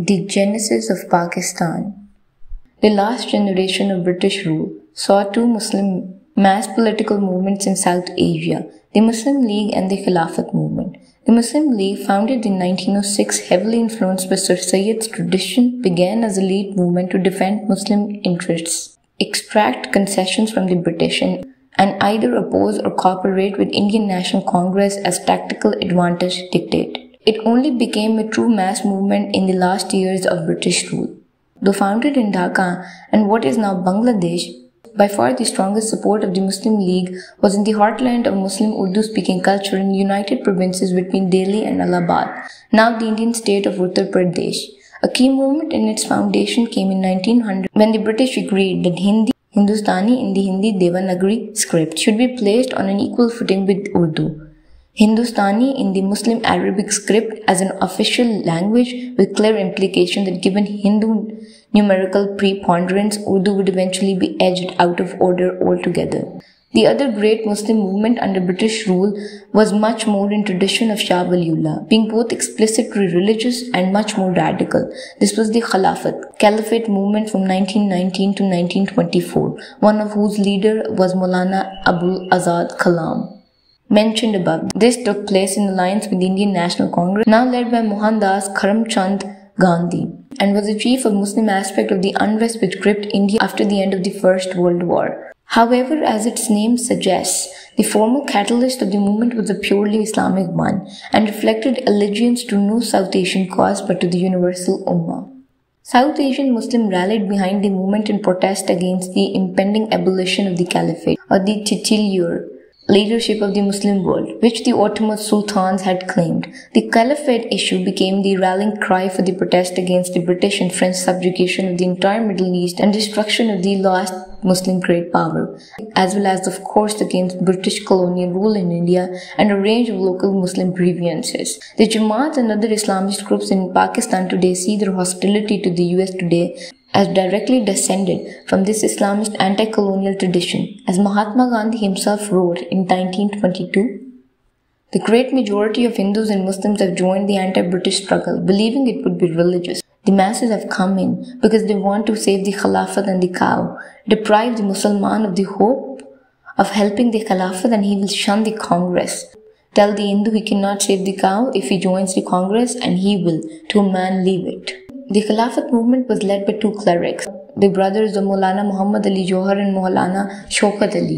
The genesis of Pakistan. The last generation of British rule saw two Muslim mass political movements in South Asia, the Muslim League and the Khilafat movement. The Muslim League, founded in 1906, heavily influenced by Sir Sayyid's tradition, began as a lead movement to defend Muslim interests, extract concessions from the British, and either oppose or cooperate with Indian National Congress as tactical advantage dictated. It only became a true mass movement in the last years of British rule. Though founded in Dhaka and what is now Bangladesh, by far the strongest support of the Muslim League was in the heartland of Muslim Urdu-speaking culture in united provinces between Delhi and Allahabad, now the Indian state of Uttar Pradesh. A key moment in its foundation came in 1900 when the British agreed that Hindustani in the Hindi Devanagari script should be placed on an equal footing with Urdu. Hindustani in the Muslim Arabic script as an official language, with clear implication that given Hindu numerical preponderance, Urdu would eventually be edged out of order altogether. The other great Muslim movement under British rule was much more in tradition of Shah Waliullah, being both explicitly religious and much more radical. This was the Caliphate movement from 1919 to 1924, one of whose leader was Maulana Abul Azad Kalam. Mentioned above, this took place in alliance with the Indian National Congress, now led by Mohandas Karamchand Gandhi, and was the chief of Muslim aspect of the unrest which gripped India after the end of the First World War. However, as its name suggests, the formal catalyst of the movement was a purely Islamic one, and reflected allegiance to no South Asian cause but to the universal Ummah. South Asian Muslims rallied behind the movement in protest against the impending abolition of the Caliphate, or the titular leadership of the Muslim world, which the Ottoman sultans had claimed. The Caliphate issue became the rallying cry for the protest against the British and French subjugation of the entire Middle East and destruction of the last Muslim great power, as well as, of course, against British colonial rule in India and a range of local Muslim grievances. The Jamaat and other Islamist groups in Pakistan today see their hostility to the US today as directly descended from this Islamist anti-colonial tradition. As Mahatma Gandhi himself wrote in 1922, "The great majority of Hindus and Muslims have joined the anti-British struggle, believing it would be religious. The masses have come in because they want to save the Khilafat and the cow, deprive the Mussalman of the hope of helping the Khilafat, and he will shun the Congress. Tell the Hindu he cannot save the cow if he joins the Congress, and he will, to a man, leave it." The Khilafat movement was led by two clerics, the brothers of Maulana Muhammad Ali Johar and Maulana Shaukat Ali,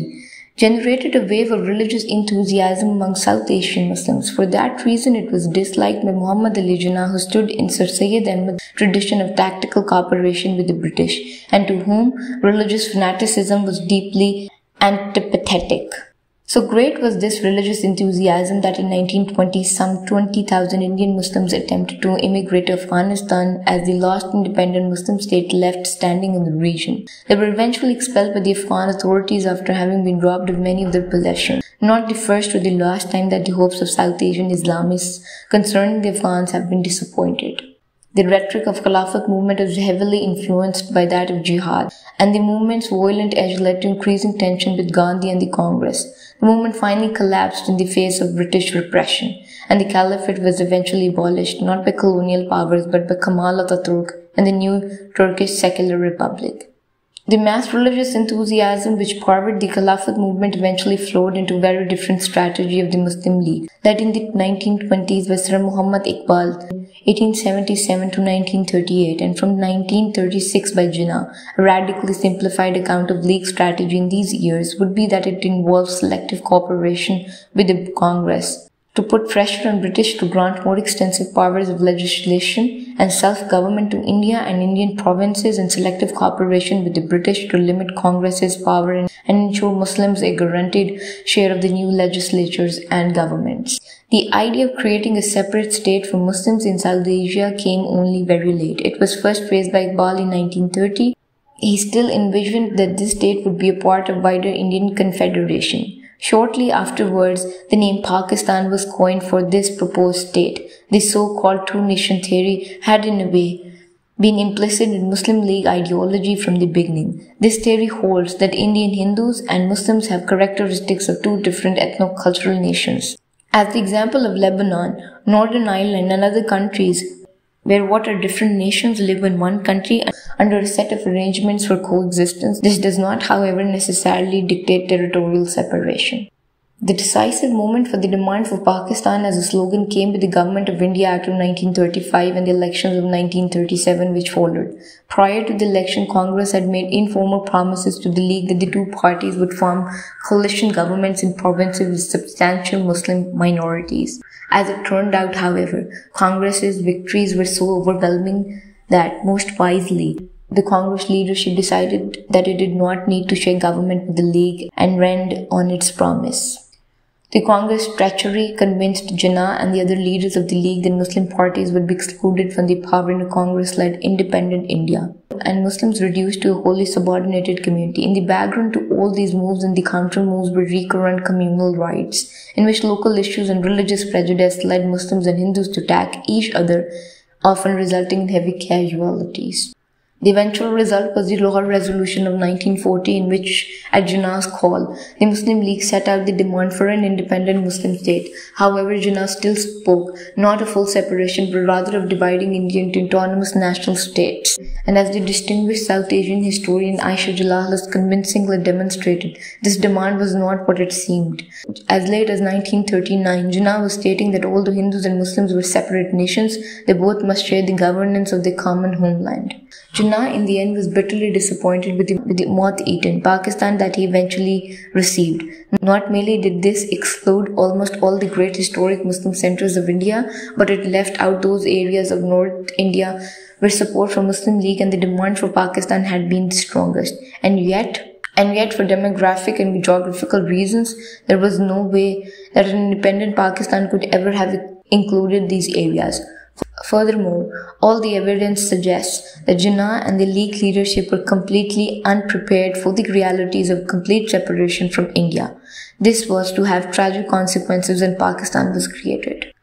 generated a wave of religious enthusiasm among South Asian Muslims. For that reason, it was disliked by Muhammad Ali Jinnah, who stood in Sir Sayyid Ahmad's tradition of tactical cooperation with the British, and to whom religious fanaticism was deeply antipathetic. So great was this religious enthusiasm that in 1920 some 20,000 Indian Muslims attempted to immigrate to Afghanistan as the last independent Muslim state left standing in the region. They were eventually expelled by the Afghan authorities after having been robbed of many of their possessions. Not the first or the last time that the hopes of South Asian Islamists concerning the Afghans have been disappointed. The rhetoric of Khilafat movement was heavily influenced by that of jihad, and the movement's violent edge led to increasing tension with Gandhi and the Congress. The movement finally collapsed in the face of British repression, and the Caliphate was eventually abolished not by colonial powers but by Kemal Ataturk and the new Turkish Secular Republic. The mass religious enthusiasm which powered the Khilafat movement eventually flowed into a very different strategy of the Muslim League, led in the 1920s by Sir Muhammad Iqbal, 1877 to 1938, and from 1936 by Jinnah. A radically simplified account of League strategy in these years would be that it involves selective cooperation with the Congress to put pressure on British to grant more extensive powers of legislation and self-government to India and Indian provinces, and selective cooperation with the British to limit Congress's power and ensure Muslims a guaranteed share of the new legislatures and governments. The idea of creating a separate state for Muslims in South Asia came only very late. It was first raised by Iqbal in 1930. He still envisioned that this state would be a part of wider Indian Confederation. Shortly afterwards, the name Pakistan was coined for this proposed state. This so-called two-nation theory had in a way been implicit in Muslim League ideology from the beginning. This theory holds that Indian Hindus and Muslims have characteristics of two different ethno-cultural nations. As the example of Lebanon, Northern Ireland and other countries where what are different nations live in one country under a set of arrangements for coexistence. This does not, however, necessarily dictate territorial separation. The decisive moment for the demand for Pakistan as a slogan came with the Government of India Act of 1935 and the elections of 1937 which followed. Prior to the election, Congress had made informal promises to the League that the two parties would form coalition governments in provinces with substantial Muslim minorities. As it turned out, however, Congress's victories were so overwhelming that, most wisely, the Congress leadership decided that it did not need to share government with the League and ran on its promise. The Congress treachery convinced Jinnah and the other leaders of the League that Muslim parties would be excluded from the power in a Congress-led independent India, and Muslims reduced to a wholly subordinated community. In the background to all these moves and the counter moves were recurrent communal riots, in which local issues and religious prejudice led Muslims and Hindus to attack each other, often resulting in heavy casualties. The eventual result was the Lahore Resolution of 1940, in which, at Jinnah's call, the Muslim League set out the demand for an independent Muslim state. However, Jinnah still spoke not of full separation, but rather of dividing India into autonomous national states. And as the distinguished South Asian historian Aisha Jalal has convincingly demonstrated, this demand was not what it seemed. As late as 1939, Jinnah was stating that although Hindus and Muslims were separate nations, they both must share the governance of their common homeland. Jinnah in the end was bitterly disappointed with the moth-eaten Pakistan that he eventually received. Not merely did this exclude almost all the great historic Muslim centers of India, but it left out those areas of North India where support for Muslim League and the demand for Pakistan had been the strongest. And yet, for demographic and geographical reasons, there was no way that an independent Pakistan could ever have included these areas. Furthermore, all the evidence suggests that Jinnah and the League leadership were completely unprepared for the realities of complete separation from India. This was to have tragic consequences when Pakistan was created.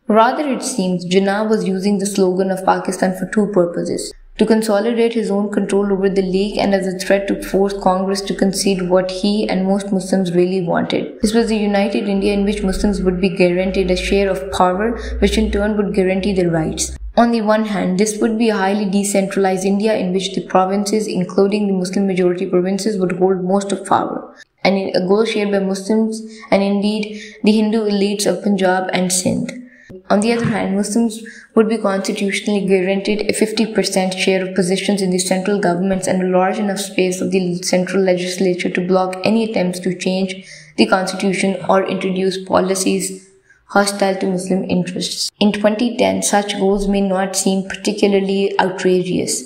Rather, it seems Jinnah was using the slogan of Pakistan for two purposes: to consolidate his own control over the League and as a threat to force Congress to concede what he and most Muslims really wanted. This was a united India in which Muslims would be guaranteed a share of power, which in turn would guarantee their rights. On the one hand, this would be a highly decentralized India in which the provinces, including the Muslim majority provinces, would hold most of power, and a goal shared by Muslims and indeed the Hindu elites of Punjab and Sindh. On the other hand, Muslims would be constitutionally guaranteed a 50% share of positions in the central governments and a large enough space of the central legislature to block any attempts to change the constitution or introduce policies hostile to Muslim interests. In 2010, such goals may not seem particularly outrageous.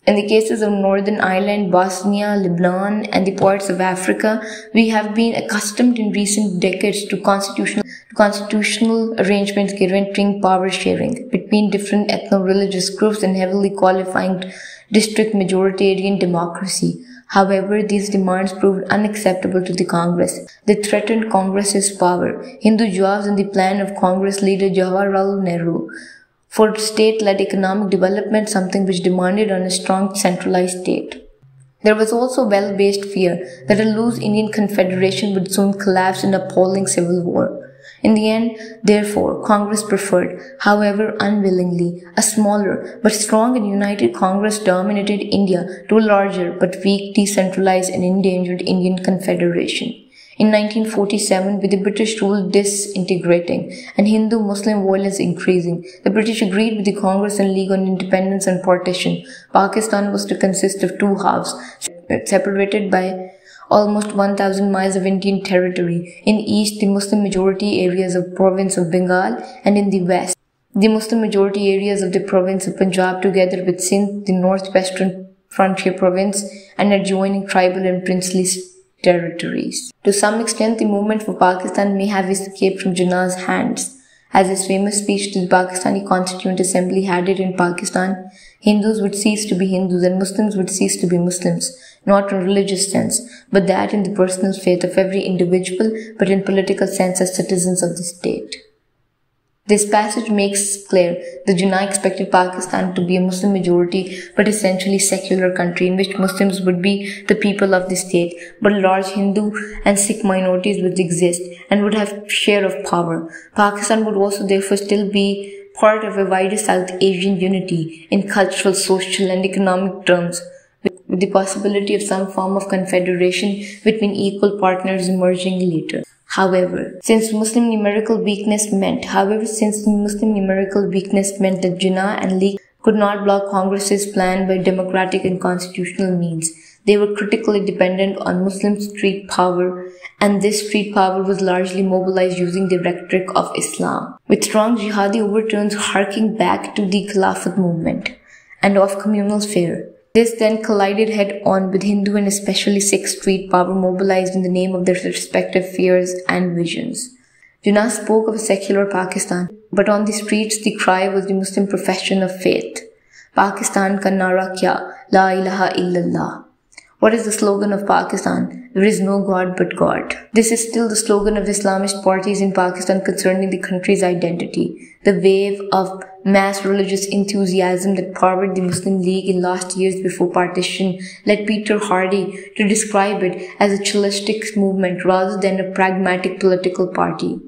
In the cases of Northern Ireland, Bosnia, Lebanon, and the parts of Africa, we have been accustomed in recent decades to constitutional arrangements guaranteeing power sharing between different ethno-religious groups and heavily qualifying district majoritarian democracy. However, these demands proved unacceptable to the Congress. They threatened Congress's power. Hindu jobs and the plan of Congress leader Jawaharlal Nehru for state-led economic development, something which demanded on a strong centralized state. There was also well-based fear that a loose Indian confederation would soon collapse in appalling civil war. In the end, therefore, Congress preferred, however unwillingly, a smaller but strong and united Congress dominated India to a larger but weak, decentralized and endangered Indian confederation. In 1947, with the British rule disintegrating and Hindu-Muslim violence increasing, the British agreed with the Congress and League on Independence and Partition. Pakistan was to consist of two halves, separated by almost 1,000 miles of Indian territory. In east, the Muslim majority areas of province of Bengal, and in the west, the Muslim majority areas of the province of Punjab, together with Sindh, the northwestern frontier province, and adjoining tribal and princely territories. To some extent, the movement for Pakistan may have escaped from Jinnah's hands. As his famous speech to the Pakistani Constituent Assembly had it in Pakistan, Hindus would cease to be Hindus and Muslims would cease to be Muslims, not in religious sense, but that in the personal faith of every individual, but in political sense as citizens of the state. This passage makes clear that Jinnah expected Pakistan to be a Muslim majority but essentially secular country in which Muslims would be the people of the state, but large Hindu and Sikh minorities would exist and would have share of power. Pakistan would also therefore still be part of a wider South Asian unity in cultural, social, and economic terms, with the possibility of some form of confederation between equal partners emerging later. However, since Muslim numerical weakness meant that Jinnah and League could not block Congress's plan by democratic and constitutional means, they were critically dependent on Muslim street power, and this street power was largely mobilized using the rhetoric of Islam, with strong jihadi overtones harking back to the Khilafat movement and of communal sphere. This then collided head-on with Hindu and especially Sikh street power mobilized in the name of their respective fears and visions. Jinnah spoke of a secular Pakistan, but on the streets the cry was the Muslim profession of faith. Pakistan ka nara kya? La ilaha illallah. What is the slogan of Pakistan? There is no God but God. This is still the slogan of Islamist parties in Pakistan concerning the country's identity. The wave of mass religious enthusiasm that powered the Muslim League in last years before partition led Peter Hardy to describe it as a chillistic movement rather than a pragmatic political party.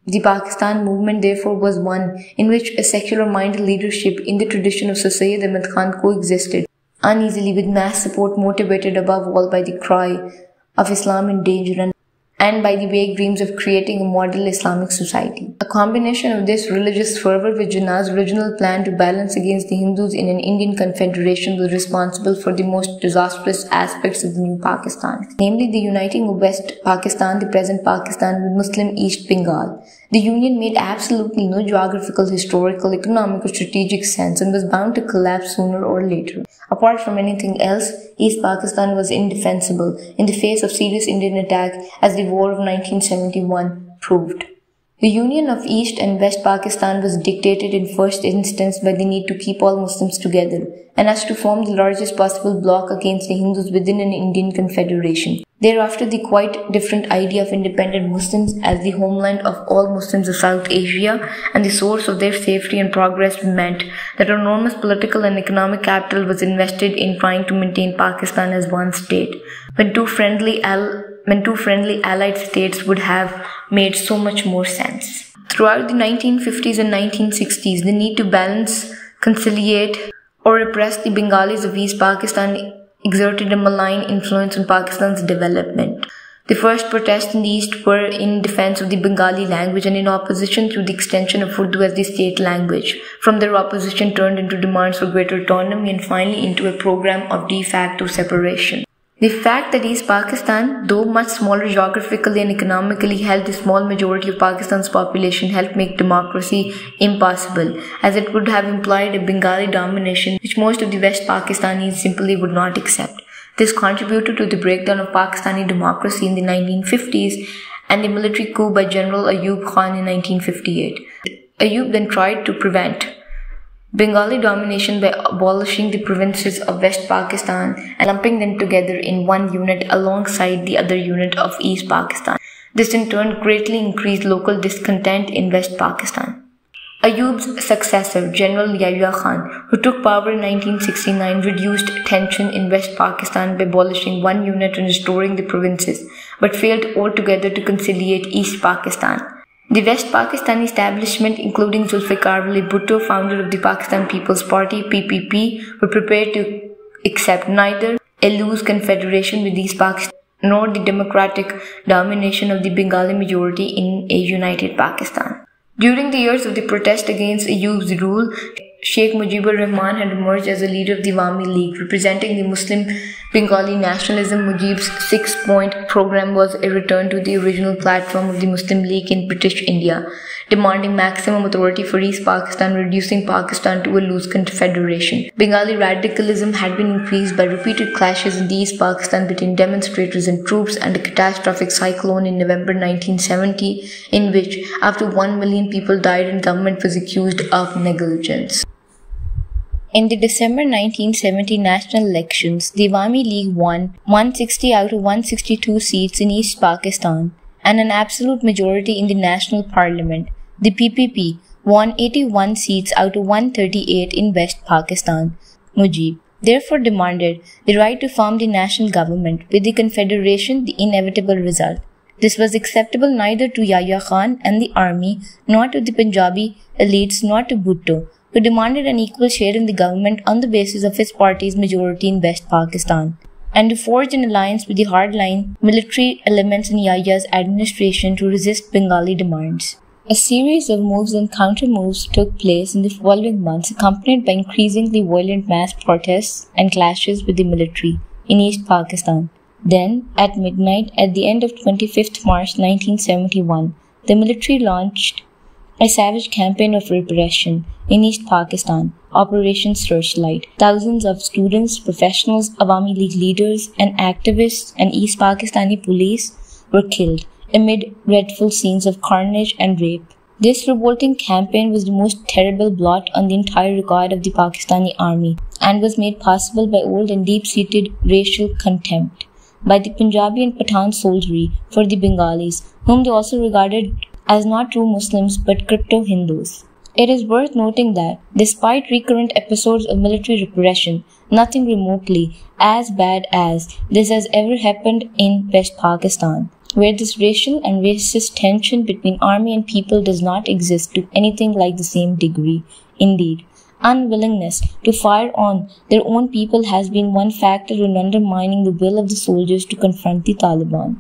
The Pakistan movement therefore was one in which a secular-minded leadership in the tradition of Sir Syed Ahmad Khan coexisted uneasily with mass support motivated above all by the cry of Islam in danger and by the vague dreams of creating a model Islamic society. A combination of this religious fervor with Jinnah's original plan to balance against the Hindus in an Indian confederation was responsible for the most disastrous aspects of the new Pakistan, namely the uniting of West Pakistan, the present Pakistan, with Muslim East Bengal. The union made absolutely no geographical, historical, economic or strategic sense and was bound to collapse sooner or later. Apart from anything else, East Pakistan was indefensible in the face of serious Indian attack, as the War of 1971 proved. The union of East and West Pakistan was dictated in first instance by the need to keep all Muslims together and as to form the largest possible bloc against the Hindus within an Indian confederation. Thereafter, the quite different idea of independent Muslims as the homeland of all Muslims of South Asia and the source of their safety and progress meant that enormous political and economic capital was invested in trying to maintain Pakistan as one state, when two friendly allied states would have made so much more sense. Throughout the 1950s and 1960s, the need to balance, conciliate, or repress the Bengalis of East Pakistan exerted a malign influence on Pakistan's development. The first protests in the East were in defense of the Bengali language and in opposition to the extension of Urdu as the state language. From their opposition turned into demands for greater autonomy and finally into a program of de facto separation. The fact that East Pakistan, though much smaller geographically and economically, held the small majority of Pakistan's population helped make democracy impossible, as it would have implied a Bengali domination which most of the West Pakistanis simply would not accept. This contributed to the breakdown of Pakistani democracy in the 1950s and the military coup by General Ayub Khan in 1958. Ayub then tried to prevent Bengali domination by abolishing the provinces of West Pakistan and lumping them together in one unit alongside the other unit of East Pakistan. This in turn greatly increased local discontent in West Pakistan. Ayub's successor, General Yahya Khan, who took power in 1969, reduced tension in West Pakistan by abolishing one unit and restoring the provinces, but failed altogether to conciliate East Pakistan. The West Pakistani establishment, including Zulfikar Ali Bhutto, founder of the Pakistan People's Party (PPP), were prepared to accept neither a loose confederation with East Pakistan nor the democratic domination of the Bengali majority in a united Pakistan. During the years of the protest against Ayub's rule, Sheikh Mujibur Rahman had emerged as a leader of the Awami League, representing the Muslim Bengali nationalism. Mujib's 6-point program was a return to the original platform of the Muslim League in British India, demanding maximum authority for East Pakistan, reducing Pakistan to a loose confederation. Bengali radicalism had been increased by repeated clashes in the East Pakistan between demonstrators and troops and a catastrophic cyclone in November 1970, in which after 1 million people died and government was accused of negligence. In the December 1970 national elections, the Awami League won 160 out of 162 seats in East Pakistan and an absolute majority in the national parliament. The PPP won 81 seats out of 138 in West Pakistan. Mujib therefore demanded the right to form the national government, with the confederation the inevitable result. This was acceptable neither to Yahya Khan and the army, nor to the Punjabi elites, nor to Bhutto, who demanded an equal share in the government on the basis of his party's majority in West Pakistan, and to forge an alliance with the hardline military elements in Yahya's administration to resist Bengali demands. A series of moves and counter-moves took place in the following months, accompanied by increasingly violent mass protests and clashes with the military in East Pakistan. Then, at midnight, at the end of 25th March 1971, the military launched a savage campaign of repression in East Pakistan, Operation Searchlight. Thousands of students, professionals, Awami League leaders, and activists and East Pakistani police were killed amid dreadful scenes of carnage and rape. This revolting campaign was the most terrible blot on the entire record of the Pakistani army and was made possible by old and deep-seated racial contempt by the Punjabi and Pathan soldiery for the Bengalis, whom they also regarded as not true Muslims but crypto-Hindus. It is worth noting that, despite recurrent episodes of military repression, nothing remotely as bad as this has ever happened in West Pakistan, where this racial and racist tension between army and people does not exist to anything like the same degree. Indeed, unwillingness to fire on their own people has been one factor in undermining the will of the soldiers to confront the Taliban.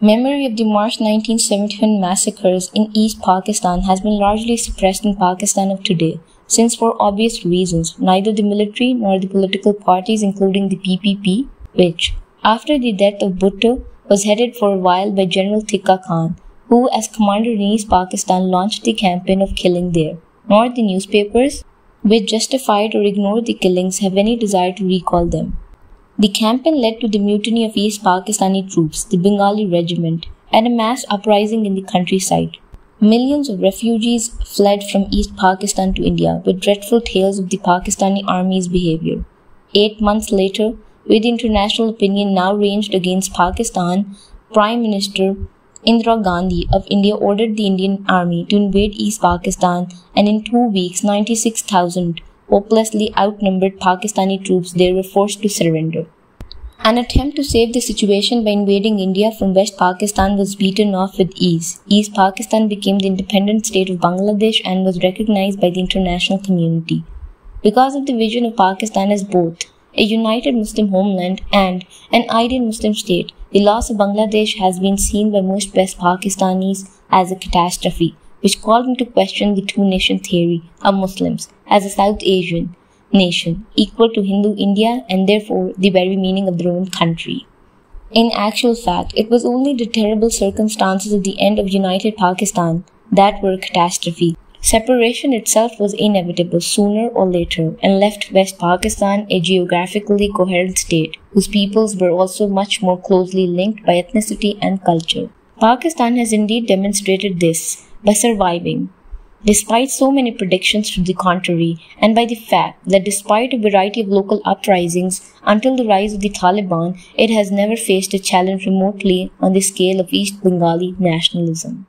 Memory of the March 1971 massacres in East Pakistan has been largely suppressed in Pakistan of today, since for obvious reasons, neither the military nor the political parties, including the PPP, which, after the death of Bhutto, was headed for a while by General Tikka Khan, who as commander in East Pakistan launched the campaign of killing there, nor the newspapers, which justified or ignored the killings, have any desire to recall them. The campaign led to the mutiny of East Pakistani troops, the Bengali regiment, and a mass uprising in the countryside. Millions of refugees fled from East Pakistan to India with dreadful tales of the Pakistani army's behavior. 8 months later, with international opinion now ranged against Pakistan, Prime Minister Indira Gandhi of India ordered the Indian army to invade East Pakistan, and in 2 weeks 96,000 hopelessly outnumbered Pakistani troops there were forced to surrender. An attempt to save the situation by invading India from West Pakistan was beaten off with ease. East Pakistan became the independent state of Bangladesh and was recognized by the international community. Because of the vision of Pakistan as both a united Muslim homeland and an ideal Muslim state, the loss of Bangladesh has been seen by most West Pakistanis as a catastrophe, which called into question the two-nation theory of Muslims as a South Asian nation equal to Hindu India and therefore the very meaning of their own country. In actual fact, it was only the terrible circumstances of the end of united Pakistan that were a catastrophe. Separation itself was inevitable sooner or later and left West Pakistan a geographically coherent state whose peoples were also much more closely linked by ethnicity and culture. Pakistan has indeed demonstrated this by surviving, despite so many predictions to the contrary, and by the fact that despite a variety of local uprisings until the rise of the Taliban, it has never faced a challenge remotely on the scale of East Bengali nationalism.